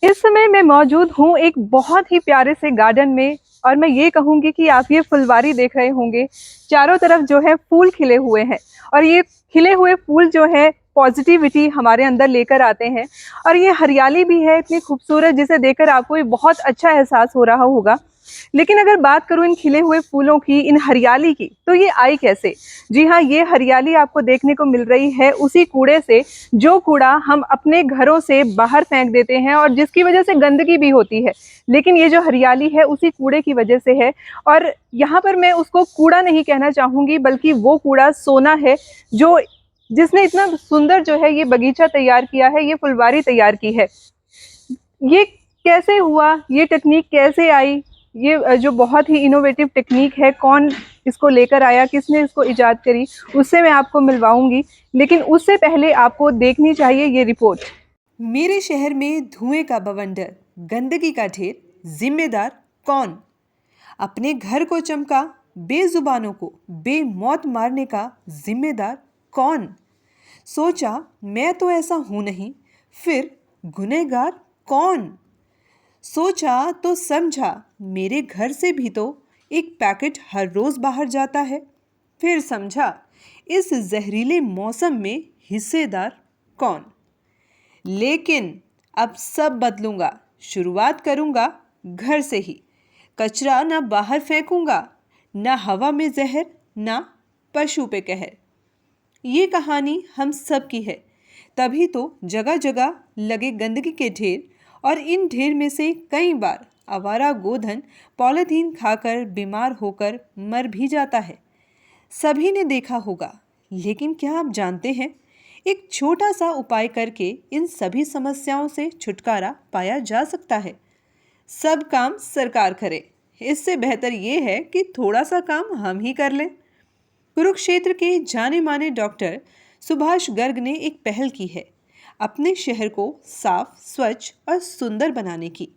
इस समय मैं मौजूद हूँ एक बहुत ही प्यारे से गार्डन में। और मैं ये कहूँगी कि आप ये फुलवारी देख रहे होंगे, चारों तरफ जो है फूल खिले हुए हैं। और ये खिले हुए फूल जो है पॉजिटिविटी हमारे अंदर लेकर आते हैं। और ये हरियाली भी है इतनी खूबसूरत, जिसे देखकर आपको ये बहुत अच्छा एहसास हो रहा होगा। लेकिन अगर बात करूं इन खिले हुए फूलों की, इन हरियाली की, तो ये आई कैसे? जी हाँ, ये हरियाली आपको देखने को मिल रही है उसी कूड़े से, जो कूड़ा हम अपने घरों से बाहर फेंक देते हैं और जिसकी वजह से गंदगी भी होती है। लेकिन ये जो हरियाली है उसी कूड़े की वजह से है। और यहाँ पर मैं उसको कूड़ा नहीं कहना चाहूंगी, बल्कि वो कूड़ा सोना है, जो जिसने इतना सुंदर जो है ये बगीचा तैयार किया है, ये फुलवारी तैयार की है। ये कैसे हुआ, ये टेक्निक कैसे आई? ये जो बहुत ही इनोवेटिव टेक्निक है, कौन इसको लेकर आया, किसने इसको इजाद करी, उससे मैं आपको मिलवाऊंगी। लेकिन उससे पहले आपको देखनी चाहिए ये रिपोर्ट। मेरे शहर में धुएं का बवंडर, गंदगी का ढेर, जिम्मेदार कौन? अपने घर को चमका बेजुबानों को बेमौत मारने का जिम्मेदार कौन? सोचा मैं तो ऐसा हूं नहीं, फिर गुनहगार कौन? सोचा तो समझा मेरे घर से भी तो एक पैकेट हर रोज बाहर जाता है। फिर समझा इस जहरीले मौसम में हिस्सेदार कौन? लेकिन अब सब बदलूंगा, शुरुआत करूंगा घर से ही। कचरा ना बाहर फेंकूंगा, ना हवा में जहर, ना पशु पे कहर। ये कहानी हम सब की है, तभी तो जगह जगह लगे गंदगी के ढेर। और इन ढेर में से कई बार आवारा गोधन पॉलीथीन खाकर बीमार होकर मर भी जाता है। सभी ने देखा होगा, लेकिन क्या आप जानते हैं, एक छोटा सा उपाय करके इन सभी समस्याओं से छुटकारा पाया जा सकता है। सब काम सरकार करे, इससे बेहतर ये है कि थोड़ा सा काम हम ही कर लें। कुरुक्षेत्र के जाने माने डॉक्टर सुभाष गर्ग ने एक पहल की है, अपने शहर को साफ, स्वच्छ और सुंदर बनाने की।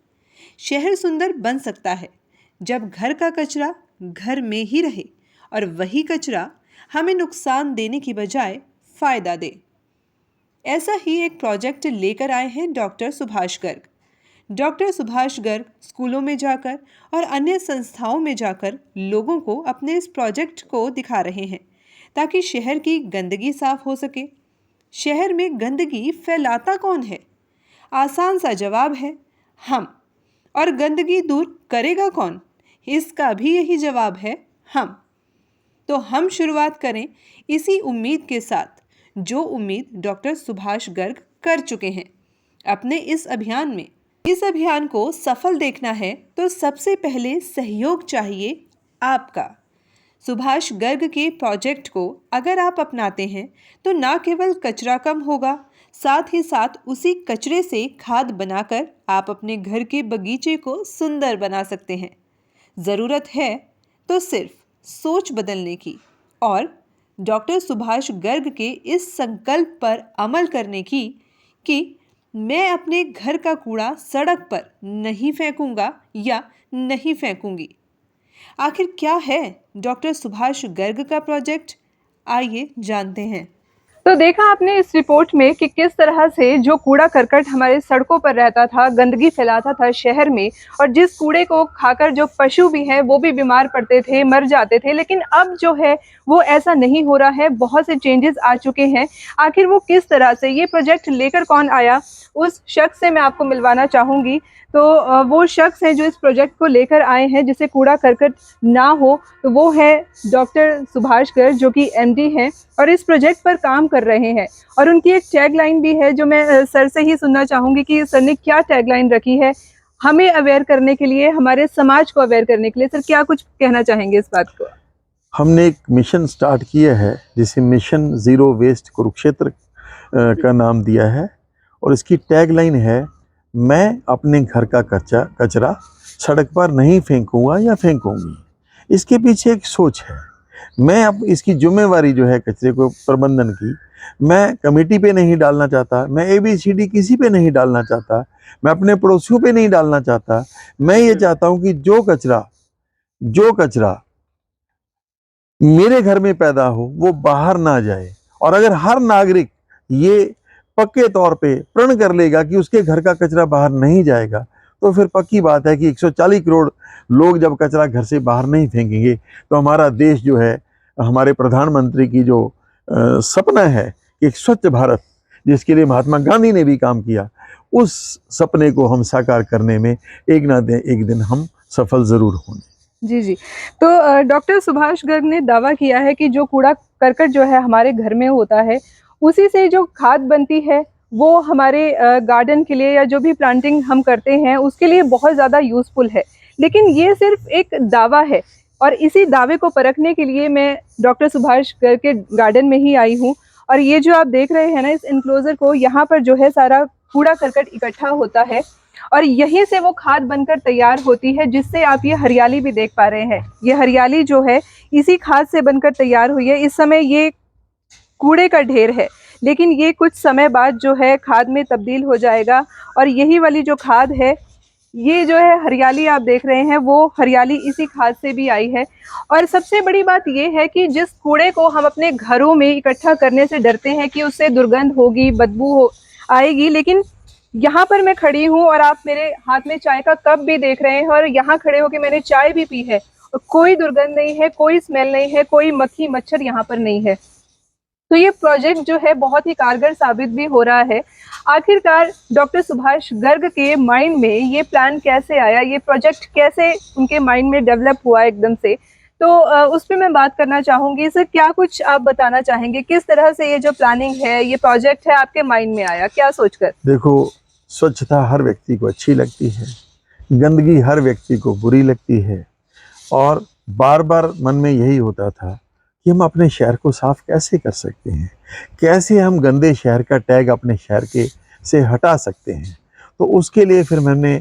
शहर सुंदर बन सकता है जब घर का कचरा घर में ही रहे और वही कचरा हमें नुकसान देने की बजाय फायदा दे। ऐसा ही एक प्रोजेक्ट लेकर आए हैं डॉक्टर सुभाष गर्ग। डॉक्टर सुभाष गर्ग स्कूलों में जाकर और अन्य संस्थाओं में जाकर लोगों को अपने इस प्रोजेक्ट को दिखा रहे हैं, ताकि शहर की गंदगी साफ हो सके। शहर में गंदगी फैलाता कौन है? आसान सा जवाब है, हम। और गंदगी दूर करेगा कौन? इसका भी यही जवाब है, हम। तो हम शुरुआत करें इसी उम्मीद के साथ, जो उम्मीद डॉक्टर सुभाष गर्ग कर चुके हैं अपने इस अभियान में। इस अभियान को सफल देखना है तो सबसे पहले सहयोग चाहिए आपका। सुभाष गर्ग के प्रोजेक्ट को अगर आप अपनाते हैं तो ना केवल कचरा कम होगा, साथ ही साथ उसी कचरे से खाद बनाकर आप अपने घर के बगीचे को सुंदर बना सकते हैं। ज़रूरत है तो सिर्फ सोच बदलने की और डॉक्टर सुभाष गर्ग के इस संकल्प पर अमल करने की कि मैं अपने घर का कूड़ा सड़क पर नहीं फेंकूंगा या नहीं फेंकूंगी। आखिर क्या है डॉक्टर सुभाष गर्ग का प्रोजेक्ट? आइए जानते हैं। तो देखा आपने इस रिपोर्ट में कि किस तरह से जो कूड़ा करकट हमारे सड़कों पर रहता था, गंदगी फैलाता था शहर में, और जिस कूड़े को खाकर जो पशु भी हैं वो भी बीमार पड़ते थे, मर जाते थे। लेकिन अब जो है वो ऐसा नहीं हो रहा है, बहुत से चेंजेस आ चुके हैं। आखिर वो किस तरह से, ये प्रोजेक्ट लेकर कौन आया, उस शख्स से मैं आपको मिलवाना चाहूँगी। तो वो शख्स हैं जो इस प्रोजेक्ट को लेकर आए हैं जिससे कूड़ा करकट ना हो, तो वो है डॉक्टर सुभाष गर्ग, जो कि एमडी हैं और इस प्रोजेक्ट पर काम कर रहे हैं। और उनकी एक टैगलाइन भी है जो मैं सर से ही सुनना चाहूँगी कि सर ने क्या टैगलाइन रखी है हमें अवेयर करने के लिए, हमारे समाज को अवेयर करने के लिए। सर क्या कुछ कहना चाहेंगे इस बात को? हमने एक मिशन स्टार्ट किया है जिसे मिशन ज़ीरो वेस्ट कुरुक्षेत्र का नाम दिया है। और इसकी टैगलाइन है, मैं अपने घर का कचरा सड़क पर नहीं फेंकूंगा या फेंकूंगी। इसके पीछे एक सोच है। मैं अब इसकी जिम्मेवारी जो है कचरे को प्रबंधन की, मैं कमेटी पे नहीं डालना चाहता, मैं ABCD किसी पे नहीं डालना चाहता, मैं अपने पड़ोसियों पे नहीं डालना चाहता। मैं ये चाहता हूँ कि जो कचरा मेरे घर में पैदा हो वो बाहर ना जाए। और अगर हर नागरिक ये पक्के तौर पे प्रण कर लेगा कि उसके घर का कचरा बाहर नहीं जाएगा, तो फिर पक्की बात है कि 140 करोड़ लोग जब कचरा घर से बाहर नहीं फेंकेंगे तो हमारा देश जो है, हमारे प्रधानमंत्री की जो सपना है कि एक स्वच्छ भारत, जिसके लिए महात्मा गांधी ने भी काम किया, उस सपने को हम साकार करने में एक ना एक दिन हम सफल ज़रूर होंगे। जी जी। तो डॉक्टर सुभाष गर्ग ने दावा किया है कि जो कूड़ा करकट जो है हमारे घर में होता है, उसी से जो खाद बनती है वो हमारे गार्डन के लिए या जो भी प्लांटिंग हम करते हैं उसके लिए बहुत ज़्यादा यूज़फुल है। लेकिन ये सिर्फ एक दावा है और इसी दावे को परखने के लिए मैं डॉक्टर सुभाष गर्ग के गार्डन में ही आई हूँ। और ये जो आप देख रहे हैं ना, इस इनक्लोजर को, यहाँ पर जो है सारा कूड़ा करकट इकट्ठा होता है और यहीं से वो खाद बनकर तैयार होती है, जिससे आप ये हरियाली भी देख पा रहे हैं। ये हरियाली जो है इसी खाद से बनकर तैयार हुई है। इस समय ये कूड़े का ढेर है, लेकिन ये कुछ समय बाद जो है खाद में तब्दील हो जाएगा और यही वाली जो खाद है, ये जो है हरियाली आप देख रहे हैं, वो हरियाली इसी खाद से भी आई है। और सबसे बड़ी बात ये है कि जिस कूड़े को हम अपने घरों में इकट्ठा करने से डरते हैं कि उससे दुर्गंध होगी, बदबू आएगी, लेकिन यहाँ पर मैं खड़ी हूँ और आप मेरे हाथ में चाय का कप भी देख रहे हैं और यहाँ खड़े होकर मैंने चाय भी पी है और कोई दुर्गंध नहीं है, कोई स्मेल नहीं है, कोई मक्खी मच्छर यहाँ पर नहीं है। तो ये प्रोजेक्ट जो है बहुत ही कारगर साबित भी हो रहा है। आखिरकार डॉक्टर सुभाष गर्ग के माइंड में ये प्लान कैसे आया, ये प्रोजेक्ट कैसे उनके माइंड में डेवलप हुआ एकदम से, तो उस पर मैं बात करना चाहूँगी। सर, क्या कुछ आप बताना चाहेंगे, किस तरह से ये जो प्लानिंग है, ये प्रोजेक्ट है, आपके माइंड में आया, क्या सोचकर? देखो, स्वच्छता हर व्यक्ति को अच्छी लगती है, गंदगी हर व्यक्ति को बुरी लगती है, और बार बार मन में यही होता था कि हम अपने शहर को साफ कैसे कर सकते हैं, कैसे हम गंदे शहर का टैग अपने शहर के से हटा सकते हैं। तो उसके लिए फिर मैंने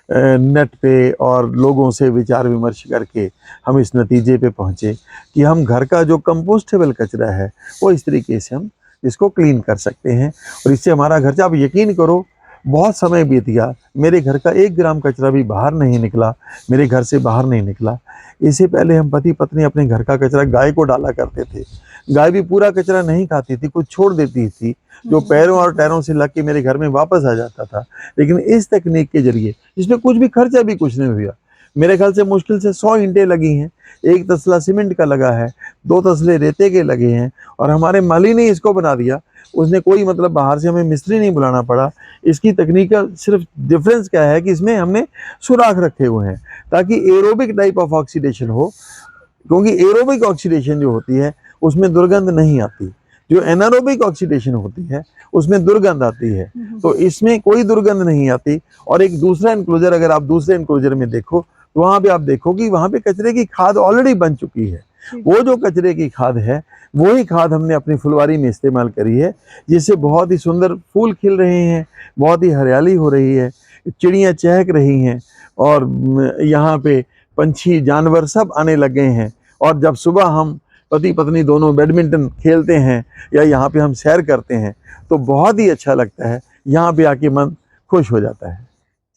नेट पे और लोगों से विचार विमर्श करके हम इस नतीजे पे पहुँचे कि हम घर का जो कंपोस्टेबल कचरा है वो इस तरीके से हम इसको क्लीन कर सकते हैं, और इससे हमारा घर, आप यकीन करो, बहुत समय बीत गया, मेरे घर का 1 ग्राम कचरा भी बाहर नहीं निकला, मेरे घर से बाहर नहीं निकला। इससे पहले हम पति पत्नी अपने घर का कचरा गाय को डाला करते थे। गाय भी पूरा कचरा नहीं खाती थी, कुछ छोड़ देती थी, जो पैरों और टैरों से लग के मेरे घर में वापस आ जाता था। लेकिन इस तकनीक के जरिए, इसमें कुछ भी खर्चा भी कुछ नहीं हुआ, मेरे ख्याल से मुश्किल से 100 ईंटें लगी हैं, 1 तसला सीमेंट का लगा है, 2 तसले रेते के लगे हैं, और हमारे माली ने इसको बना दिया। उसने कोई मतलब बाहर से हमें मिस्त्री नहीं बुलाना पड़ा। इसकी तकनीक का सिर्फ डिफरेंस क्या है कि इसमें हमने सुराख रखे हुए हैं ताकि एरोबिक टाइप ऑफ ऑक्सीडेशन हो, क्योंकि एरोबिक ऑक्सीडेशन जो होती है उसमें दुर्गंध नहीं आती, जो एनारोबिक ऑक्सीडेशन होती है उसमें दुर्गंध आती है। तो इसमें कोई दुर्गंध नहीं आती। और एक दूसरा एनक्लोजर, अगर आप दूसरे एनक्लोजर में देखो तो वहाँ पे आप देखो कि वहाँ पे कचरे की खाद ऑलरेडी बन चुकी है। वो जो कचरे की खाद है वही खाद हमने अपनी फुलवारी में इस्तेमाल करी है, जिससे बहुत ही सुंदर फूल खिल रहे हैं, बहुत ही हरियाली हो रही है, चिड़ियाँ चहक रही हैं, और यहाँ पे पंछी जानवर सब आने लग गए हैं। और जब सुबह हम पति पत्नी दोनों बैडमिंटन खेलते हैं या यहाँ पे हम सैर करते हैं तो बहुत ही अच्छा लगता है, यहाँ पे आके मन खुश हो जाता है।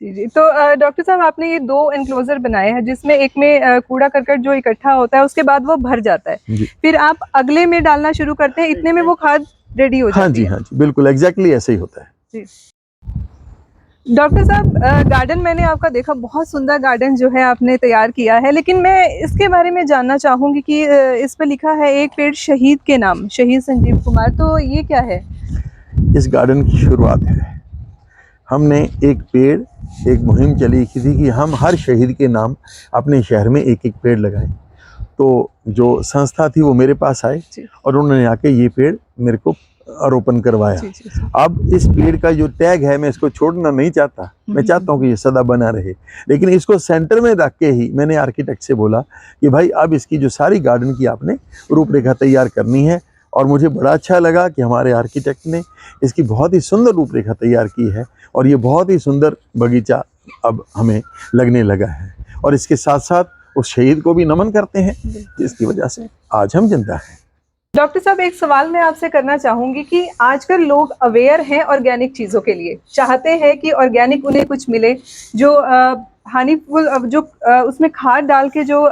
जी जी। तो डॉक्टर साहब, आपने ये 2 एनक्लोजर बनाए हैं, जिसमें एक में कूड़ा करकट जो इकट्ठा होता है उसके बाद वो भर जाता है, फिर आप अगले में डालना शुरू करते हैं, इतने में वो खाद रेडी हो जाती है। हाँ जी, बिल्कुल एग्जैक्टली ऐसे ही होता है जी। डॉक्टर साहब, गार्डन मैंने आपका देखा, बहुत सुंदर गार्डन जो है आपने तैयार किया है, लेकिन मैं इसके बारे में जानना चाहूँगी कि इस पर लिखा है एक पेड़ शहीद के नाम, शहीद संजीव कुमार, तो ये क्या है? इस गार्डन की शुरुआत है, हमने एक पेड़, एक मुहिम चली की थी कि हम हर शहीद के नाम अपने शहर में एक पेड़ लगाएं। तो जो संस्था थी वो मेरे पास आए और उन्होंने आके ये पेड़ मेरे को आरोपण करवाया। अब इस पेड़ का जो टैग है, मैं इसको छोड़ना नहीं चाहता, मैं चाहता हूँ कि ये सदा बना रहे, लेकिन इसको सेंटर में रख के ही मैंने आर्किटेक्ट से बोला कि भाई अब इसकी जो सारी गार्डन की आपने रूपरेखा तैयार करनी है। और मुझे बड़ा अच्छा लगा कि हमारे आर्किटेक्ट ने इसकी बहुत ही सुंदर रूपरेखा तैयार की है और ये बहुत ही सुंदर बगीचा अब हमें लगने लगा है। और इसके साथ साथ उस शहीद को भी नमन करते हैं जिसकी वजह से आज हम जिंदा हैं। डॉक्टर साहब, एक सवाल मैं आपसे करना चाहूँगी कि आजकल लोग अवेयर हैं ऑर्गेनिक चीज़ों के लिए, चाहते हैं कि ऑर्गेनिक उन्हें कुछ मिले, जो हानिफुल जो उसमें खाद डाल के जो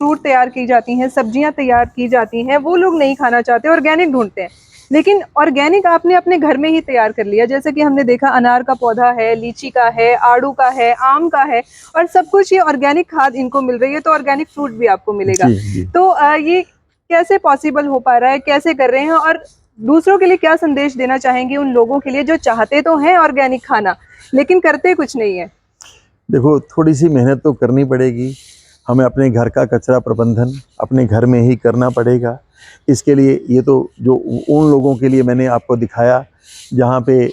फ्रूट तैयार की जाती हैं, सब्जियां तैयार की जाती हैं, वो लोग नहीं खाना चाहते, ऑर्गेनिक ढूंढते हैं। लेकिन ऑर्गेनिक आपने अपने घर में ही तैयार कर लिया, जैसे कि हमने देखा अनार का पौधा है, लीची का है, आड़ू का है, आम का है, और सब कुछ ये ऑर्गेनिक खाद इनको मिल रही है, तो ऑर्गेनिक फ्रूट भी आपको मिलेगा। जी जी। तो ये कैसे पॉसिबल हो पा रहा है, कैसे कर रहे हैं, और दूसरों के लिए क्या संदेश देना चाहेंगे उन लोगों के लिए जो चाहते तो हैं ऑर्गेनिक खाना लेकिन करते कुछ नहीं है? देखो, थोड़ी सी मेहनत तो करनी पड़ेगी। हमें अपने घर का कचरा प्रबंधन अपने घर में ही करना पड़ेगा। इसके लिए ये तो जो उन लोगों के लिए मैंने आपको दिखाया जहाँ पे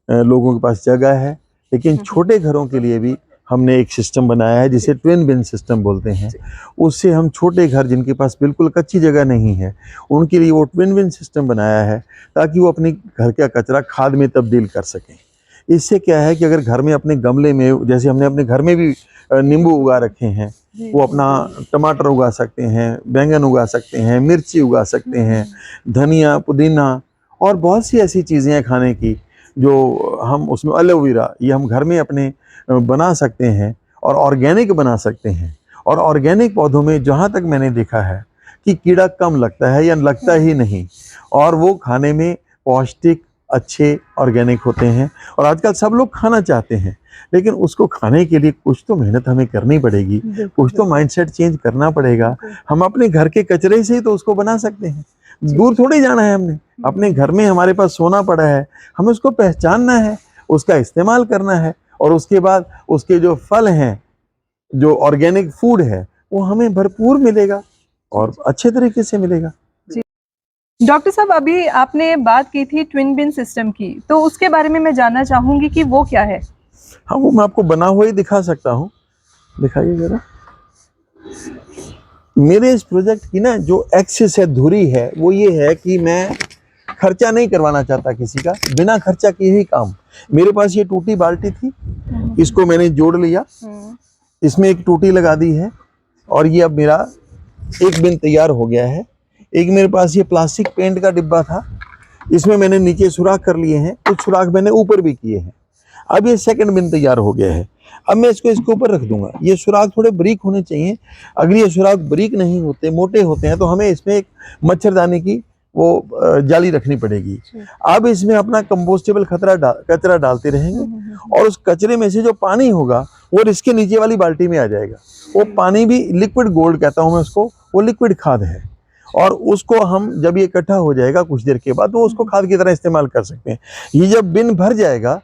लोगों के पास जगह है, लेकिन छोटे घरों के लिए भी हमने एक सिस्टम बनाया है जिसे ट्विन बिन सिस्टम बोलते हैं। उससे हम छोटे घर जिनके पास बिल्कुल कच्ची जगह नहीं है उनके लिए वो ट्विन बिन सिस्टम बनाया है ताकि वो अपने घर का कचरा खाद में तब्दील कर सकें। इससे क्या है कि अगर घर में अपने गमले में, जैसे हमने अपने घर में भी नींबू उगा रखे हैं, वो अपना टमाटर उगा सकते हैं, बैंगन उगा सकते हैं, मिर्ची उगा सकते हैं, धनिया, पुदीना और बहुत सी ऐसी चीज़ें हैं खाने की जो हम उसमें, एलोवेरा, ये हम घर में अपने बना सकते हैं और ऑर्गेनिक बना सकते हैं। और ऑर्गेनिक पौधों में जहाँ तक मैंने देखा है कि कीड़ा कम लगता है या लगता ही नहीं, और वो खाने में पौष्टिक, अच्छे, ऑर्गेनिक होते हैं। और आजकल सब लोग खाना चाहते हैं, लेकिन उसको खाने के लिए कुछ तो मेहनत हमें करनी पड़ेगी, कुछ तो माइंडसेट चेंज करना पड़ेगा। हम अपने घर के कचरे से ही तो उसको बना सकते हैं, दूर थोड़ी जाना है हमने। अपने घर में हमारे पास सोना पड़ा है, हमें उसको पहचानना है, उसका इस्तेमाल करना है, और उसके बाद उसके जो फल हैं, जो ऑर्गेनिक फूड है, वो हमें भरपूर मिलेगा और अच्छे तरीके से मिलेगा। डॉक्टर साहब, अभी आपने बात की थी ट्विन बिन सिस्टम की, तो उसके बारे में मैं जानना चाहूंगी कि वो क्या है? हाँ, वो मैं आपको बना हुआ ही दिखा सकता हूँ, दिखाइए जरा। मेरे इस प्रोजेक्ट की ना जो एक्सिस है, धुरी है, वो ये है कि मैं खर्चा नहीं करवाना चाहता किसी का, बिना खर्चा किए ही काम। मेरे पास ये टूटी बाल्टी थी, इसको मैंने जोड़ लिया, इसमें एक टूटी लगा दी है, और ये अब मेरा एक बिन तैयार हो गया है। एक मेरे पास ये प्लास्टिक पेंट का डिब्बा था, इसमें मैंने नीचे सुराख कर लिए हैं, कुछ सुराख मैंने ऊपर भी किए हैं। अब ये सेकंड बिन तैयार हो गया है। अब मैं इसको इसके ऊपर रख दूंगा। ये सुराख थोड़े बारीक होने चाहिए, अगर ये सुराख बारीक नहीं होते, मोटे होते हैं, तो हमें इसमें एक मच्छरदानी की वो जाली रखनी पड़ेगी। अब इसमें अपना कंपोस्टेबल कचरा डालते रहेंगे, और उस कचरे में से जो पानी होगा वो इसके नीचे वाली बाल्टी में आ जाएगा। वो पानी भी लिक्विड गोल्ड कहता हूँ मैं उसको, वो लिक्विड खाद है, और उसको हम जब ये इकट्ठा हो जाएगा कुछ देर के बाद, तो उसको खाद की तरह इस्तेमाल कर सकते हैं। ये जब बिन भर जाएगा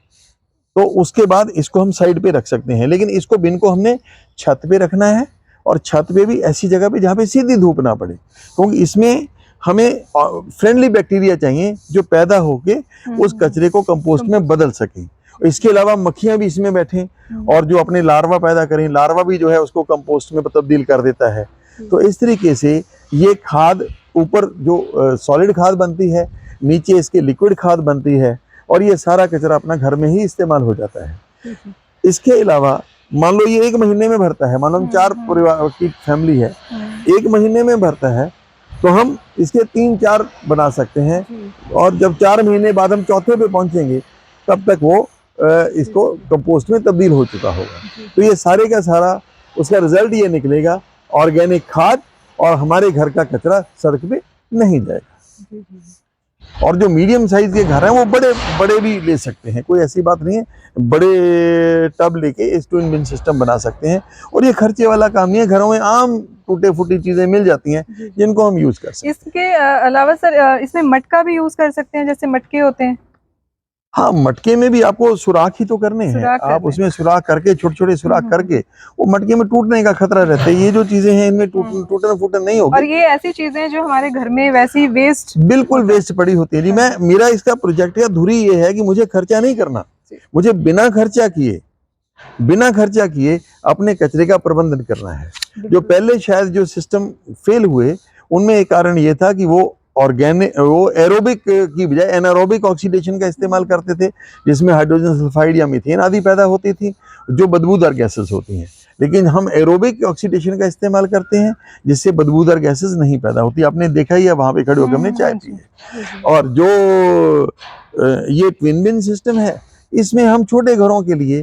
तो उसके बाद इसको हम साइड पे रख सकते हैं, लेकिन इसको बिन को हमने छत पे रखना है, और छत पे भी ऐसी जगह पे जहाँ पे सीधी धूप ना पड़े, क्योंकि इसमें हमें फ्रेंडली बैक्टीरिया चाहिए जो पैदा होके उस कचरे को कंपोस्ट में बदल सके। इसके अलावा मक्खियां भी इसमें बैठें और जो अपने लार्वा पैदा करें, लार्वा भी जो है उसको कंपोस्ट में तब्दील कर देता है। तो इस तरीके से ये खाद ऊपर जो सॉलिड खाद बनती है, नीचे इसके लिक्विड खाद बनती है, और ये सारा कचरा अपना घर में ही इस्तेमाल हो जाता है। इसके अलावा मान लो ये 1 महीने में भरता है, मान लो हम 4 परिवार की फैमिली है, 1 महीने में भरता है, तो हम इसके 3-4 बना सकते हैं, और जब 4 महीने बाद हम चौथे पे पहुंचेंगे तब तक वो इसको कंपोस्ट में तब्दील हो चुका होगा। तो ये सारे का सारा उसका रिजल्ट ये निकलेगा, ऑर्गेनिक खाद, और हमारे घर का कचरा सड़क पे नहीं जाएगा। और जो मीडियम साइज के घर हैं वो बड़े बड़े भी ले सकते हैं, कोई ऐसी बात नहीं है, बड़े टब लेके इस ट्विन बिन सिस्टम बना सकते हैं, और ये खर्चे वाला काम नहीं है। घरों में आम टूटे फूटी चीजें मिल जाती हैं जिनको हम यूज कर सकते हैं। इसके अलावा सर इसमें मटका भी यूज कर सकते हैं, जैसे मटके होते हैं? हाँ, मटके में भी आपको सुराख ही तो करने हैं, आप उसमें सुराख करके, छोटे छोटे सुराख करके, वो मटके में टूटने का खतरा रहता है। ये जो चीजें हैं इनमें टूटना फूटना नहीं होगा। और ये ऐसी चीजें हैं जो हमारे घर में वैसी वेस्ट, बिल्कुल वेस्ट पड़ी होती है। जी, मेरा इसका प्रोजेक्ट का धुरी ये है कि मुझे खर्चा नहीं करना, मुझे बिना खर्चा किए अपने कचरे का प्रबंधन करना है। जो पहले शायद जो सिस्टम फेल हुए उनमें एक कारण ये था कि वो एरोबिक की बजाय एनारोबिक ऑक्सीडेशन का इस्तेमाल करते थे, जिसमें हाइड्रोजन सल्फाइड या मीथेन आदि पैदा होती थी जो बदबूदार गैसेस होती हैं। लेकिन हम एरोबिक ऑक्सीडेशन का इस्तेमाल करते हैं जिससे बदबूदार गैसेस नहीं पैदा होती। आपने देखा ही है, वहां पे खड़े होकर हमने चाय पी है। और जो ये ट्विन बिन सिस्टम है, इसमें हम छोटे घरों के लिए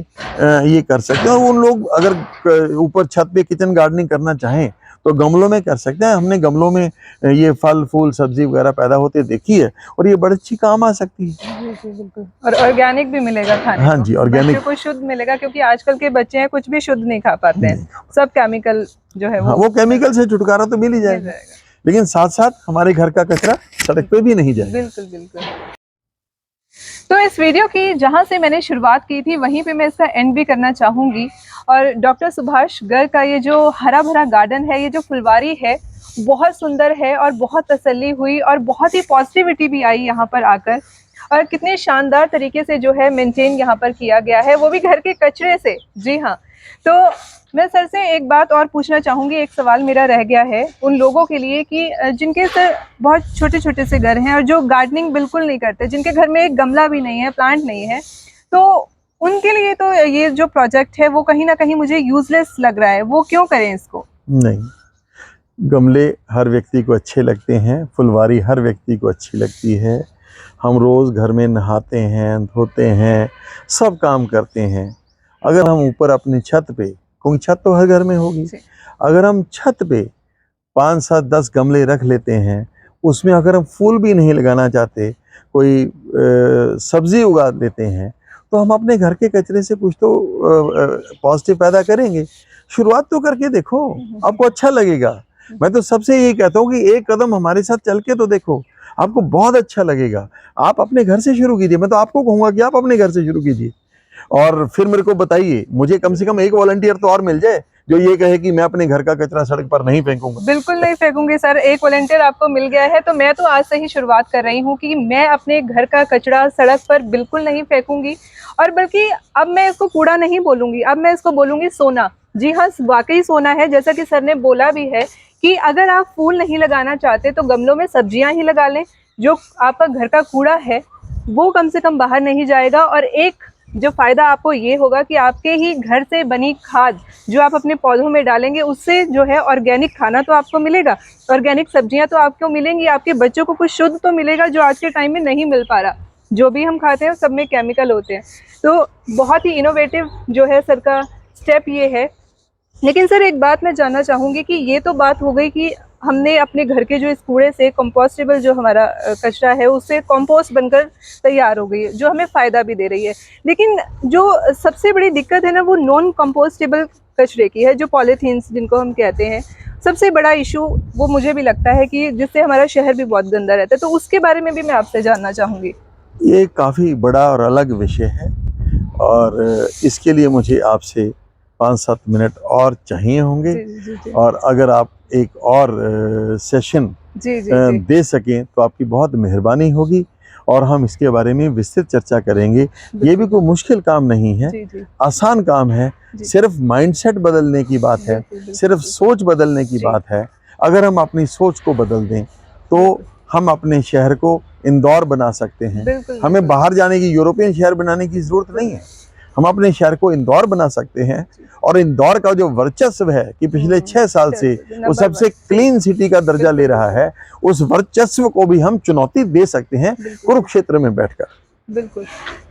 ये कर सकते हैं। और उन लोग अगर ऊपर छत पे किचन गार्डनिंग करना चाहें तो गमलों में कर सकते हैं। हमने गमलों में ये फल फूल सब्जी वगैरह पैदा होते देखी है और ये बड़ी अच्छी काम आ सकती है। जी जी बिल्कुल, और ऑर्गेनिक भी मिलेगा खाने हाँ को। जी, ऑर्गेनिक। बच्चों को शुद्ध मिलेगा, क्योंकि आजकल के बच्चे हैं कुछ भी शुद्ध नहीं खा पाते हैं, सब केमिकल जो है हाँ, वो केमिकल से छुटकारा तो मिल ही मिल जाएगा, जाएगा। लेकिन साथ साथ हमारे घर का कचरा सड़क पे भी नहीं जाएगा। बिल्कुल बिल्कुल। तो इस वीडियो की जहां से मैंने शुरुआत की थी वहीं पे मैं इसका एंड भी करना चाहूँगी। और डॉक्टर सुभाष गर्ग का ये जो हरा भरा गार्डन है, ये जो फुलवारी है, बहुत सुंदर है और बहुत तसल्ली हुई और बहुत ही पॉजिटिविटी भी आई यहाँ पर आकर। और कितने शानदार तरीके से जो है मेंटेन यहाँ पर किया गया है, वो भी घर के कचरे से। जी हाँ। तो मैं सर से एक बात और पूछना चाहूँगी, एक सवाल मेरा रह गया है उन लोगों के लिए कि जिनके सर बहुत छोटे छोटे से घर हैं और जो गार्डनिंग बिल्कुल नहीं करते, जिनके घर में एक गमला भी नहीं है, प्लांट नहीं है, तो उनके लिए तो ये जो प्रोजेक्ट है वो कहीं ना कहीं मुझे यूजलेस लग रहा है। वो क्यों करें इसको? नहीं, गमले हर व्यक्ति को अच्छे लगते हैं, फुलवारी हर व्यक्ति को अच्छी लगती है। हम रोज़ घर में नहाते हैं, धोते हैं, सब काम करते हैं। अगर हम ऊपर अपनी छत पे, क्योंकि छत तो हर घर में होगी, अगर हम छत पे 5 7 10 गमले रख लेते हैं, उसमें अगर हम फूल भी नहीं लगाना चाहते, कोई सब्जी उगा देते हैं, तो हम अपने घर के कचरे से कुछ तो पॉजिटिव पैदा करेंगे। शुरुआत तो करके देखो, आपको अच्छा लगेगा। मैं तो सबसे यही कहता हूँ कि एक कदम हमारे साथ चल के तो देखो, आपको बहुत अच्छा लगेगा। आप अपने घर से शुरू कीजिए। मैं तो आपको कहूँगा कि आप अपने घर से शुरू कीजिए और फिर मेरे को बताइए। मुझे कम से कम एक वॉलंटियर तो और मिल जाए जो ये कहे कि मैं अपने घर का कचरा सड़क पर नहीं फेंकूंगा। बिल्कुल नहीं फेंकूंगी सर। एक वॉलंटियर आपको मिल गया है, तो मैं तो आज से ही शुरुआत कर रही हूँ कि मैं अपने घर का कचरा सड़क पर बिल्कुल नहीं फेंकूंगी। और बल्कि अब मैं इसको कूड़ा नहीं बोलूंगी, अब मैं इसको बोलूंगी सोना। जी हाँ, वाकई सोना है। जैसा कि सर ने बोला भी है कि अगर आप फूल नहीं लगाना चाहते तो गमलों में सब्जियां ही लगा लें। जो आपका घर का कूड़ा है वो कम से कम बाहर नहीं जाएगा। और एक जो फ़ायदा आपको ये होगा कि आपके ही घर से बनी खाद जो आप अपने पौधों में डालेंगे, उससे जो है ऑर्गेनिक खाना तो आपको मिलेगा, ऑर्गेनिक सब्जियां तो आपको मिलेंगी, आपके बच्चों को कुछ शुद्ध तो मिलेगा जो आज के टाइम में नहीं मिल पा रहा। जो भी हम खाते हैं सब में केमिकल होते हैं। तो बहुत ही इनोवेटिव जो है सर का स्टेप ये है। लेकिन सर एक बात मैं जानना चाहूँगी कि ये तो बात हो गई कि हमने अपने घर के जो इस कूड़े से कंपोस्टेबल जो हमारा कचरा है उससे कंपोस्ट बनकर तैयार हो गई है, जो हमें फ़ायदा भी दे रही है। लेकिन जो सबसे बड़ी दिक्कत है ना, वो नॉन कंपोस्टेबल कचरे की है, जो पॉलीथीन्स जिनको हम कहते हैं। सबसे बड़ा इशू वो मुझे भी लगता है कि जिससे हमारा शहर भी बहुत गंदा रहता है। तो उसके बारे में भी मैं आपसे जानना चाहूँगी। ये काफ़ी बड़ा और अलग विषय है और इसके लिए मुझे आपसे 5 7 मिनट और चाहिए होंगे। जी। और अगर आप एक और सेशन जी दे सकें तो आपकी बहुत मेहरबानी होगी और हम इसके बारे में विस्तृत चर्चा करेंगे। ये भी कोई मुश्किल काम नहीं है, जी आसान काम है। जी। सिर्फ माइंडसेट बदलने की बात है, सिर्फ सोच बदलने की बात है। अगर हम अपनी सोच को बदल दें तो हम अपने शहर को इंदौर बना सकते हैं। हमें बाहर जाने की, यूरोपियन शहर बनाने की ज़रूरत नहीं है। हम अपने शहर को इंदौर बना सकते हैं। और इंदौर का जो वर्चस्व है कि पिछले 6 साल से वो सबसे क्लीन सिटी का दर्जा ले रहा है, उस वर्चस्व को भी हम चुनौती दे सकते हैं कुरुक्षेत्र में बैठकर। बिल्कुल।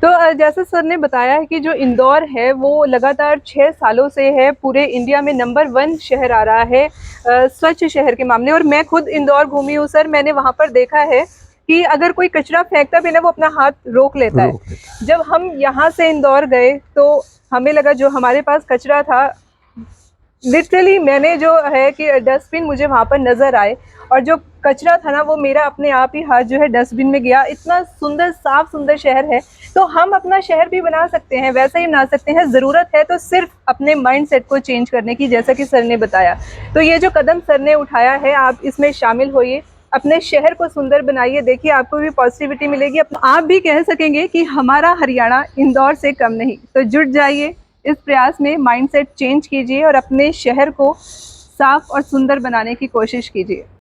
तो जैसे सर ने बताया है कि जो इंदौर है वो लगातार 6 सालों से है पूरे इंडिया में नंबर 1 शहर आ रहा है स्वच्छ शहर के मामले। और मैं खुद इंदौर घूमी हूँ सर। मैंने वहाँ पर देखा है कि अगर कोई कचरा फेंकता भी ना, वो अपना हाथ रोक लेता है। जब हम यहाँ से इंदौर गए तो हमें लगा जो हमारे पास कचरा था, लिटरली मैंने जो है कि डस्टबिन मुझे वहाँ पर नज़र आए और जो कचरा था ना वो मेरा अपने आप ही हाथ जो है डस्टबिन में गया। इतना सुंदर, साफ सुंदर शहर है। तो हम अपना शहर भी बना सकते हैं, वैसे ही बना सकते हैं। ज़रूरत है तो सिर्फ अपने माइंडसेट को चेंज करने की, जैसा कि सर ने बताया। तो ये जो कदम सर ने उठाया है, आप इसमें शामिल होइए, अपने शहर को सुंदर बनाइए। देखिए आपको भी पॉजिटिविटी मिलेगी। आप भी कह सकेंगे कि हमारा हरियाणा इंदौर से कम नहीं। तो जुट जाइए इस प्रयास में, माइंडसेट चेंज कीजिए और अपने शहर को साफ और सुंदर बनाने की कोशिश कीजिए।